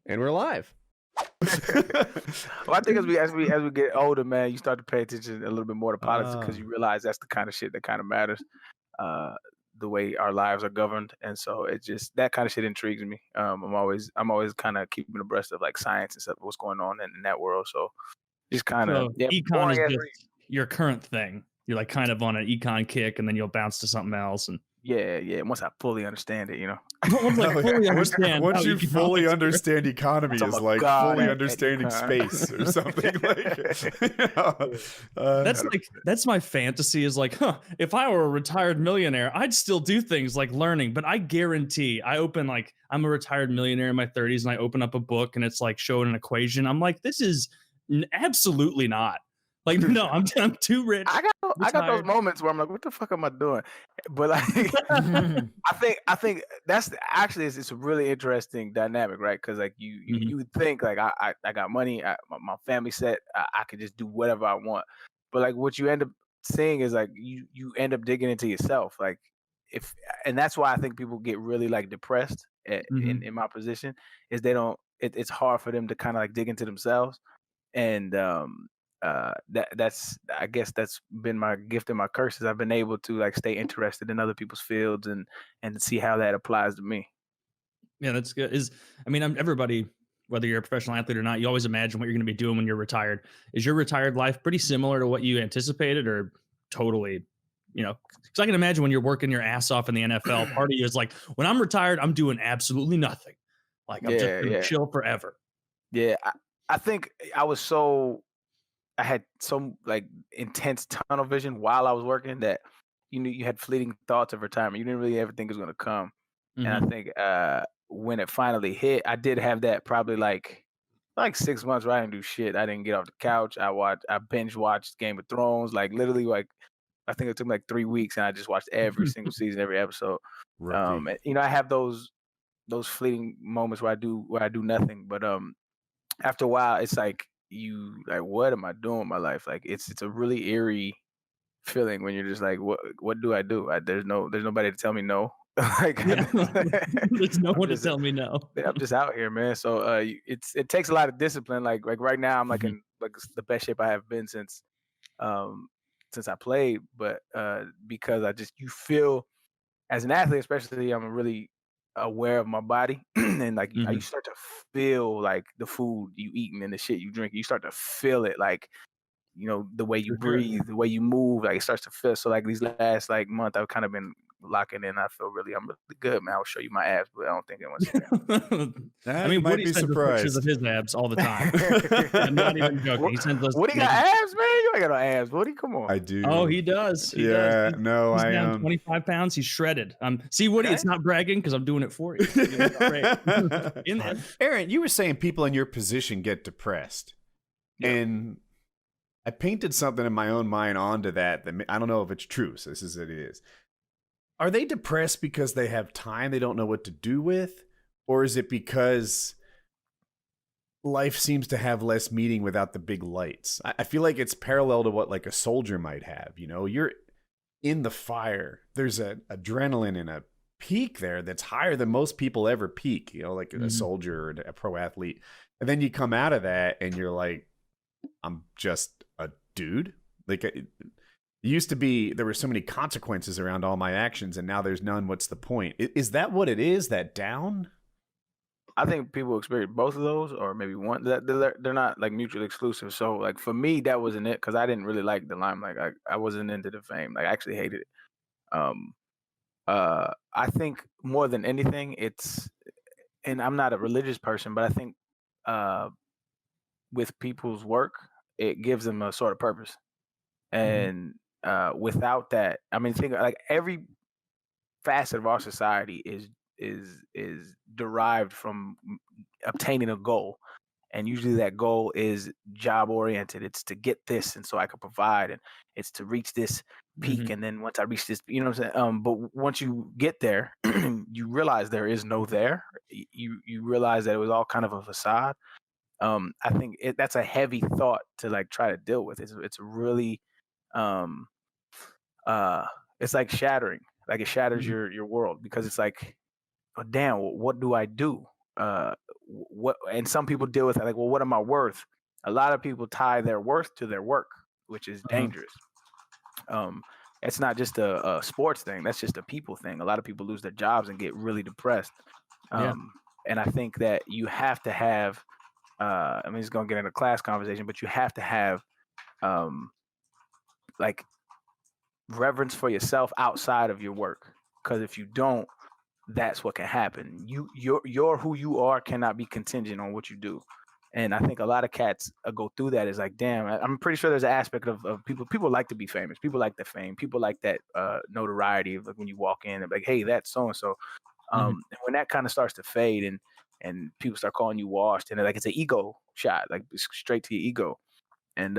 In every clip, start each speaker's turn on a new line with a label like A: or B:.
A: And we're live.
B: Well, I think as we get older, man, you start to pay attention a little bit more to politics because
C: Uh,
B: you realize that's the kind of shit that kind of matters, uh, the way our lives are governed, and so it just that kind of shit intrigues me. I'm always kind of keeping abreast of like science and stuff, what's going on in that world. So just kind of
D: So
B: yeah,
D: econ is
B: boring as
D: just your current thing. You're like kind of on an econ kick, and then you'll bounce to something else. And
B: yeah. Once I fully understand it,
D: once I fully understand,
C: Once
D: how
C: you fully
D: economics
C: understand economy
B: Oh
C: is
B: my
C: like
B: God,
C: fully
B: at
C: understanding
B: econ.
C: space or something
D: that's my fantasy is like, if I were a retired millionaire, I'd still do things like learning, but I guarantee I'm a retired millionaire in my 30s and I open up a book and it's like showing an equation. I'm like, this is absolutely not. Like, no, I'm too rich.
B: I got those
D: retired.
B: moments where I'm like, what the fuck am I doing? But like, I think that's actually it's a really interesting dynamic, right? Because like
D: Mhm.
B: you would think like I got money, my family set, I could just do whatever I want. But like what you end up seeing is like you end up digging into yourself, like if and that's why I think people get really like depressed
D: Mhm.
B: in my position is they don't. It's hard for them to kind of like dig into themselves and that's I guess that's been my gift and my curse is I've been able to like stay interested in other people's fields and see how that applies to me.
D: Yeah, that's good. Everybody, whether you're a professional athlete or not, you always imagine what you're going to be doing when you're retired. Is your retired life pretty similar to what you anticipated, or totally, Because I can imagine when you're working your ass off in the NFL, part of you is like, when I'm retired, I'm doing absolutely nothing. Like I'm just
B: Yeah,
D: going to
B: yeah,
D: chill forever.
B: yeah. I think I had so like intense tunnel vision while I was working that you knew you had fleeting thoughts of retirement. You didn't really ever think it was going to come. And I
D: Mhm.
B: think when it finally hit, I did have that probably like 6 months where I didn't do shit. I didn't get off the couch. I binge watched Game of Thrones, like literally like I think it took me like 3 weeks, and I just watched every single season, every episode.
C: rookie.
B: And, I have those fleeting moments where I do nothing, but after a while, it's like you like, what am I doing with my life? Like it's a really eerie feeling when you're just like, what do I do? There's nobody to tell me no. like
D: Yeah. There's no
B: I'm
D: one to
B: just
D: tell me no.
B: I'm just out here, man. So it takes a lot of discipline. Like right now, I'm like
D: Mhm.
B: in like the best shape I have been um since I played, but because you feel as an athlete, especially, I'm really aware of my body, and like you
D: Mhm.
B: start to feel like the food you eating and the shit you drink. You start to feel it, like the way you
D: For sure.
B: breathe, the way you move, like it starts to feel. So like these last like month, I've kind of been locking in. I'm really good, man. I'll show you my abs, but I don't think anyone see
C: You might
D: Woody
C: be
D: sends us pictures of
C: surprised.
D: his abs all the time. I'm not
B: that.
D: even joking. He sends us
B: What he got
D: naked.
B: abs, man? You ain't got no abs, Woody. Come on.
C: I
D: Oh,
C: do.
D: he does. He does.
C: Yeah, no,
D: He's
C: I
D: down
C: am.
D: 25 pounds. He's shredded. See, Woody,
B: Okay.
D: it's not bragging because I'm doing it for you. You look great. In there.
C: Aaron, you were saying people in your position get depressed.
B: Yeah.
C: And I painted something in my own mind onto that I don't know if it's true. So this is what it is. Are they depressed because they have time they don't know what to do with? Or is it because life seems to have less meaning without the big lights? I feel like it's parallel to what like a soldier might have. You're in the fire. There's a adrenaline and a peak there that's higher than most people ever peak, like a soldier or a pro athlete. And then you come out of that and you're like, I'm just a dude. Like it used to be, there were so many consequences around all my actions, and now there's none. What's the point? Is that what it is? That down?
B: I think people experience both of those, or maybe one. That they're not like mutually exclusive. So like for me, that wasn't it because I didn't really like the limelight. I wasn't into the fame. Like I actually hated it. Um, I think more than anything, and I'm not a religious person, but I think uh, with people's work, it gives them a sort of purpose.
D: Mhm.
B: And without that, I mean, think like every facet of our society is derived from obtaining a goal, and usually that goal is job oriented. It's to get this, and so I can provide, and it's to reach this peak,
D: Mhm.
B: and then once I reach this, you know what I'm saying. But once you get there, you realize there is no there. You realize that it was all kind of a facade. I think that's a heavy thought to like try to deal with. It's really um uh it's like shattering. Like it shatters
D: Mhm.
B: your world because it's like, oh, damn, what do I do? what, and some people deal with it like, well, what am I worth? A lot of people tie their worth to their work, which is dangerous. Um, it's not just a sports thing. That's just a people thing. A lot of people lose their jobs and get really depressed.
D: Yeah.
B: And I think that you have to have, I mean, it's going to get into class conversation, but you have to have like reverence for yourself outside of your work. Because if you don't, that's what can happen. Your who you are cannot be contingent on what you do. And I think a lot of cats go through that. Is like, damn, I'm pretty sure there's an aspect of people like to be famous. People like the fame. People like that notoriety of like when you walk in and like, hey, that's so and so. And when that kind of starts to fade and people start calling you washed and like it's an ego shot, like it's straight to your ego. And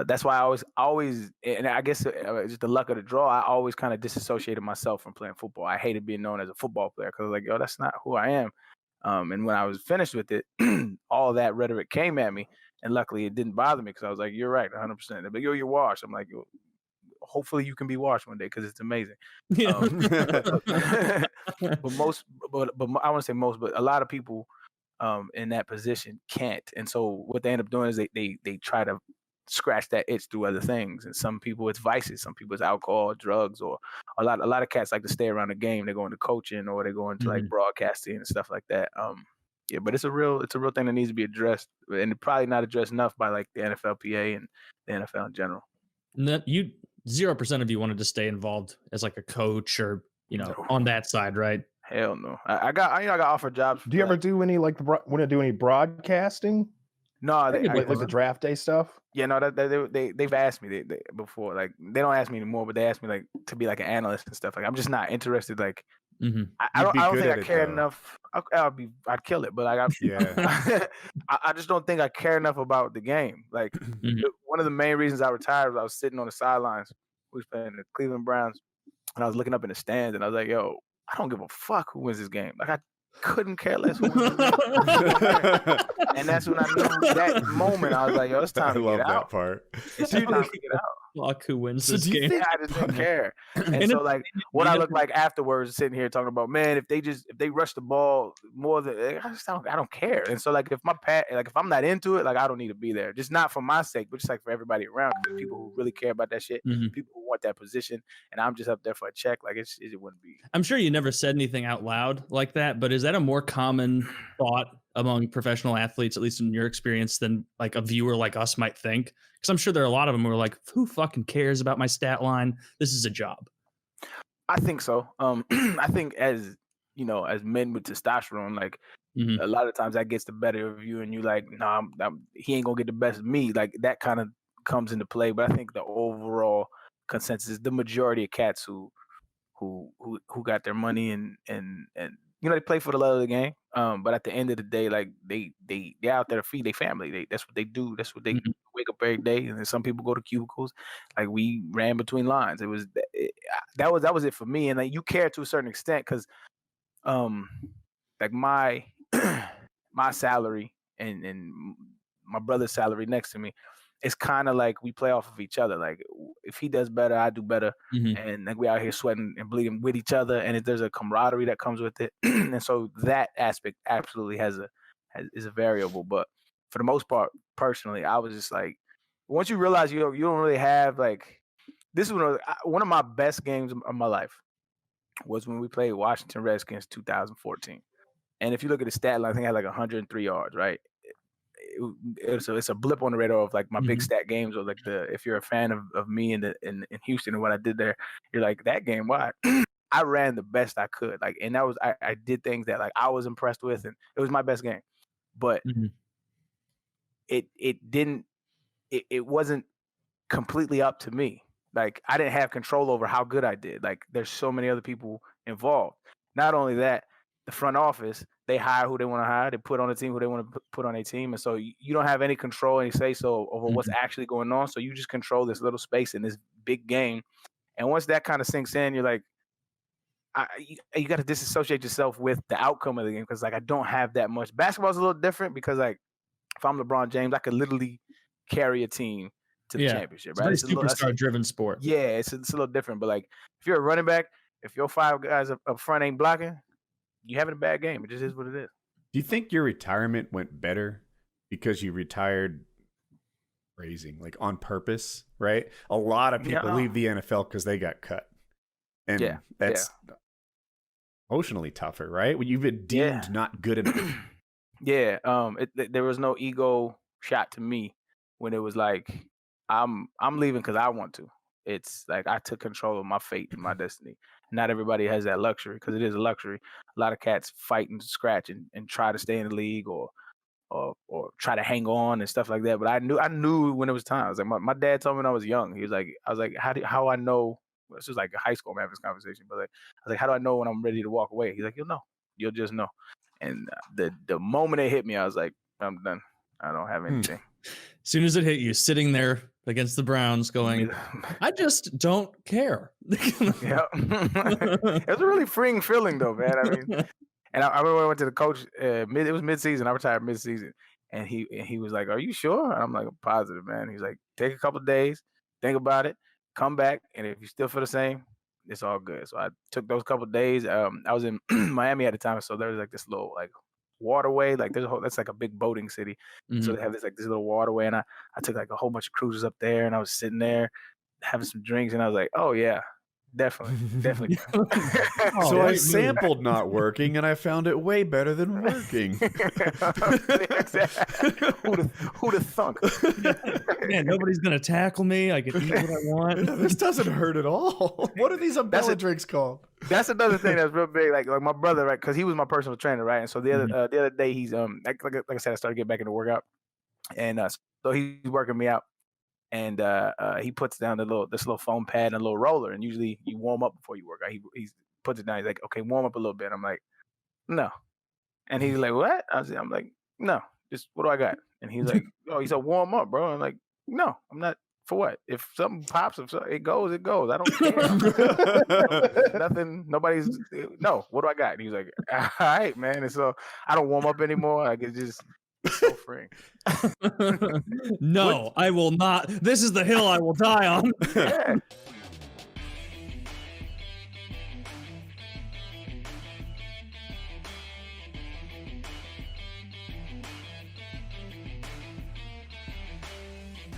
B: that's why I always, and I guess just the luck of the draw. I always kind of disassociated myself from playing football. I hated being known as a football player because like, yo, that's not who I am. And when I was finished with it, all that rhetoric came at me, and luckily it didn't bother me because I was like, "You're right, 100%." They're like, "Yo, you're washed." I'm like, yo, "Hopefully, you can be washed one day because it's amazing."
D: Yeah.
B: But most, but I want to say most, but a lot of people in that position can't, and so what they end up doing is they try to scratch that itch through other things. And some people it's vices, some people it's alcohol, drugs, or a lot of cats like to stay around the game. They go into coaching or they go into like broadcasting and stuff like that. Yeah, but it's a real thing that needs to be addressed, and it's probably not addressed enough by like the NFLPA and the NFL in general.
D: You 0% of you wanted to stay involved as like a coach or
B: No.
D: on that side, right?
B: Hell no. I got offered jobs.
A: Do you ever do any want to do any broadcasting?
B: No,
A: Like the draft day stuff?
B: Yeah, no, they've asked me they before. Like they don't ask me anymore, but they asked me like to be like an analyst and stuff. Like I'm just not interested. Like I don't think I care enough. I'd kill it, but like
C: Yeah.
B: I just don't think I care enough about the game. Like one of the main reasons I retired was I was sitting on the sidelines. We was playing the Cleveland Browns, and I was looking up in the stands, and I was like, "Yo, I don't give a fuck who wins this game. Like I couldn't care less who wins this game." And that's when I knew that moment. I was like, "Yo, it's time to get out."
C: That part.
B: It's time to get out.
D: Fuck who wins this game.
B: I just didn't care. And so like what I look like afterwards, sitting here talking about, man, if they rush the ball more than I don't care. And so like if if I'm not into it, like I don't need to be there. Just not for my sake, but just like for everybody around. People who really care about that shit, people who want that position, and I'm just up there for a check. Like it wouldn't be.
D: I'm sure you never said anything out loud like that, but is that a more common thought among professional athletes, at least in your experience, than like a viewer like us might think? Because I'm sure there are a lot of them who are like, who fucking cares about my stat line? This is a job.
B: I think so. I think as as men with testosterone, like a lot of times that gets the better of you, and you like, nah, he ain't gonna get the best of me. Like that kind of comes into play. But I think the overall consensus is the majority of cats who got their money and they play for the love of the game. But at the end of the day, like they out there to feed their family. That's what they do. That's what they wake up every day. And then some people go to cubicles. Like we ran between lines. That was it for me. And like you care to a certain extent because like my my salary and my brother's salary next to me, it's kind of like we play off of each other. Like if he does better, I do better, and like we out here sweating and bleeding with each other, and there's a camaraderie that comes with it, and so that aspect absolutely is a variable. But for the most part, personally, I was just like, once you realize you don't really have like this is one of my best games of my life was when we played Washington Redskins 2014, and if you look at the stat line, I think I had like 103 yards, right? It's a blip on the radar of like my big stat games, or like if you're a fan of me in Houston and what I did there, you're like that game. Why? I ran the best I could, like, and that was I did things that like I was impressed with, and it was my best game. But it wasn't completely up to me. Like I didn't have control over how good I did. Like there's so many other people involved. Not only that, the front office, they hire who they want to hire. They put on a team who they want to put on a team. And so you don't have any control, any say so over what's actually going on. So you just control this little space in this big game. And once that kind of sinks in, you're like, you got to disassociate yourself with the outcome of the game. Because like, I don't have that much. Basketball's a little different because like, if I'm LeBron James, I could literally carry a team to the championship, right?
D: It's a superstar-driven sport.
B: Yeah, it's a little different. But like, if you're a running back, if your 5 guys up front ain't blocking, you having a bad game. It just is what it is.
C: Do you think your retirement went better because you retired raising, like on purpose, right? A lot of people leave the NFL because they got cut. And that's emotionally tougher, right? When you've been deemed not good enough.
B: There was no ego shot to me when it was like, I'm leaving because I want to. It's like I took control of my fate and my destiny. Not everybody has that luxury because it is a luxury. A lot of cats fight and scratch and try to stay in the league or try to hang on and stuff like that. But I knew when it was time. I was like, my dad told me when I was young. He was like, I was like, how I know? This was like a high school, I'm having this conversation. But like, I was like, how do I know when I'm ready to walk away? He's like, you'll know. You'll just know. And the moment it hit me, I was like, I'm done. I don't have anything.
D: As soon as it hit you, sitting there against the Browns going, I just don't care.
B: Yeah. It was a really freeing feeling though, man. I mean, and I remember I went to the coach, it was mid-season. I retired mid-season. And he was like, are you sure? And I'm like, I'm positive, man. He's like, take a couple of days, think about it, come back. And if you still feel the same, it's all good. So I took those couple of days. I was in Miami at the time. So there was like this little like waterway, like that's like a big boating city. So they have this little waterway. And I took like a whole bunch of cruises up there and I was sitting there having some drinks and I was like, oh yeah. Definitely.
C: So I sampled not working and I found it way better than working.
B: Who'd have thunk?
D: Man, nobody's gonna tackle me. I can eat what I want.
C: This doesn't hurt at all. What are these umbrella drinks called?
B: That's another thing that's real big. Like my brother, right? Because he was my personal trainer, right? And so the other day, he's like I said, I started getting back into workout, and so he's working me out. And he puts down this little foam pad and a little roller, and usually you warm up before you work out. He puts it down. He's like, okay, warm up a little bit. I'm like, no. And he's like, what? I'm like, no. Just what do I got? And he's like, oh, he said warm up, bro. I'm like, no, I'm not. For what? If something pops, it goes, it goes. I don't care. Nothing. Nobody's. No. What do I got? And he's like, all right, man. And so I don't warm up anymore. I can just. So freeing.
D: No, I will not. This is the hill I will die on.
B: Yeah.